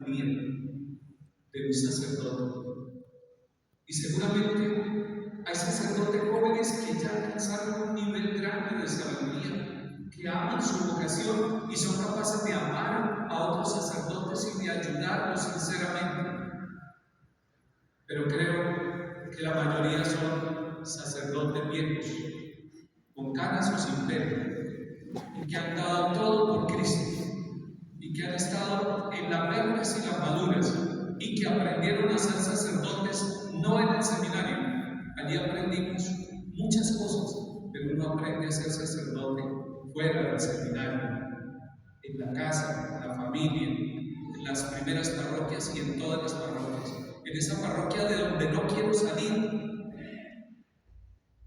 de un sacerdote. Y seguramente hay sacerdotes jóvenes que ya alcanzaron un nivel grande de sabiduría, que aman su vocación y son capaces de amar a otros sacerdotes y de ayudarlos sinceramente. Pero creo que la mayoría son sacerdotes viejos, con canas o sin pelo, y que han dado todo por Cristo, y que han estado en las verdes y las maduras, y que aprendieron a ser sacerdotes no en el seminario. Allí aprendimos muchas cosas, pero uno aprende a ser sacerdote fuera del seminario, en la casa, en la familia, en las primeras parroquias y en todas las parroquias. En esa parroquia de donde no quiero salir,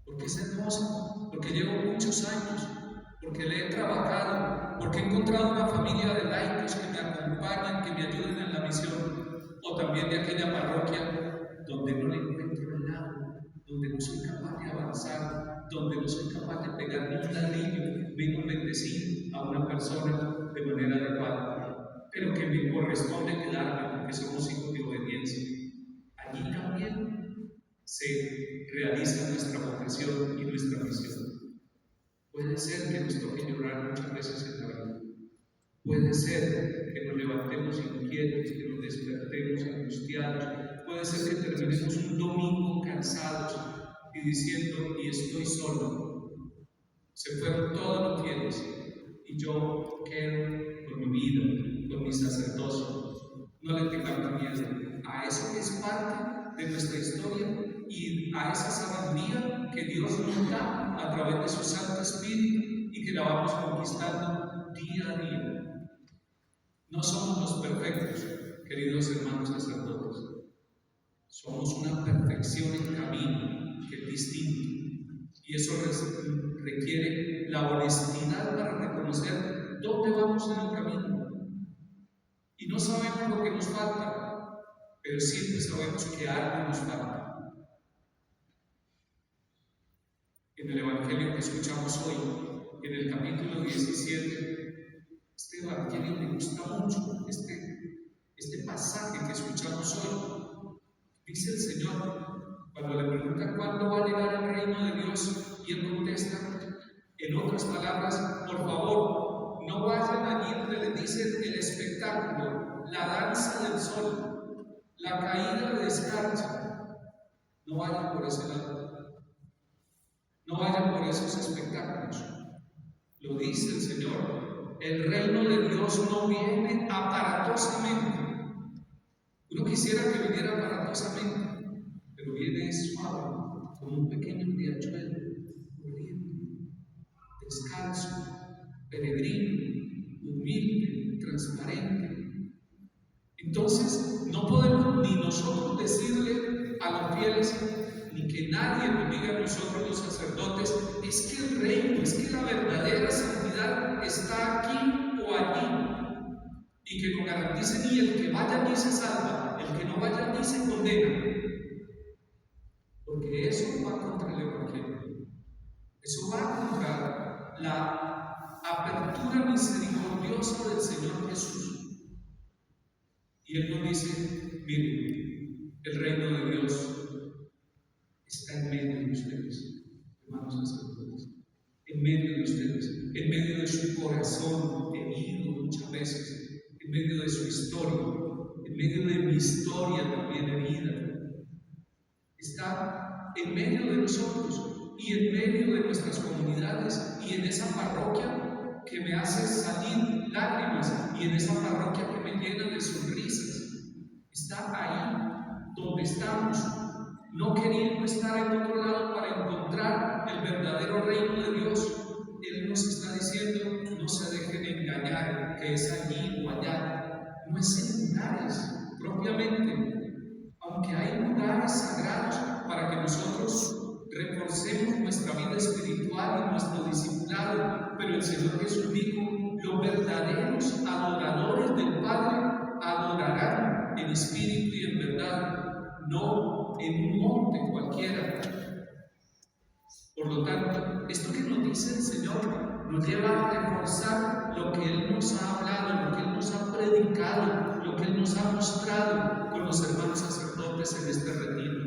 porque es hermosa, porque llevo muchos años, porque le he trabajado, porque he encontrado una familia de laicos que me acompañan, que me ayuden en la misión, o también de aquella parroquia donde no le encuentro el lado, donde no soy capaz de avanzar, donde no soy capaz de pegar ni un ladrillo, vengo bendecir a una persona de manera adecuada, pero que me corresponde quedarme porque somos hijos de obediencia. Allí también se realiza nuestra vocación y nuestra misión. Puede ser que nos toque llorar muchas veces en la vida. Puede ser que nos levantemos inquietos, que nos despertemos angustiados. Puede ser que terminemos un domingo cansados y diciendo, y estoy solo. Se fueron todos los fieles y yo quedo con mi vida, con mi sacerdocio. No le tengamos miedo a eso que es parte de nuestra historia y a esa sabiduría que Dios nos da a través de su Santo Espíritu y que la vamos conquistando día a día. No somos los perfectos, queridos hermanos sacerdotes. Somos una perfección en camino que es distinto. Y eso requiere la honestidad para reconocer dónde vamos en el camino. Y no sabemos lo que nos falta, pero siempre sabemos que algo nos falta. En el Evangelio que escuchamos hoy, en el capítulo 17, este Evangelio me gusta mucho, este pasaje que escuchamos hoy. Dice el Señor, cuando le preguntan cuándo va a llegar el reino de Dios, y Él contesta, en otras palabras, por favor, no vayan allí donde le dicen el espectáculo, la danza del sol, la caída de descanso. No vayan por ese lado. No vayan por esos espectáculos. Lo dice el Señor. El reino de Dios no viene aparatosamente. Uno quisiera que viniera aparatosamente, pero viene suave, como un pequeño riachuelo, corriendo, descalzo, peregrino, humilde, transparente. Entonces, no podemos ni nosotros decirle a los fieles, ni que nadie nos diga a nosotros los sacerdotes, es que el reino, es que la verdadera santidad está aquí o allí, y que nos garantice ni el que vaya ni se salva, el que no vaya ni se condena, porque eso va contra el Evangelio, eso va contra la apertura misericordiosa del Señor Jesús. Y Él nos dice, miren, el reino de Dios está en medio de ustedes, hermanos sacerdotes, en medio de ustedes, en medio de su corazón herido muchas veces, en medio de su historia, en medio de mi historia también herida. Está en medio de nosotros y en medio de nuestras comunidades y en esa parroquia que me hace salir lágrimas y en esa parroquia que me llena de sonrisas. Está ahí donde estamos, no queriendo estar en otro lado para encontrar el verdadero reino de Dios. Él nos está diciendo, no se dejen engañar, que es allí o allá. No es en lugares, propiamente, aunque hay lugares sagrados para que nosotros reforcemos nuestra vida espiritual y nuestro discipulado, pero el Señor Jesús dijo, los verdaderos adoradores del Padre adorarán en espíritu y en verdad, no en un monte cualquiera. Por lo tanto, esto que nos dice el Señor nos lleva a reforzar lo que Él nos ha hablado, lo que Él nos ha predicado, lo que Él nos ha mostrado con los hermanos sacerdotes en este retiro.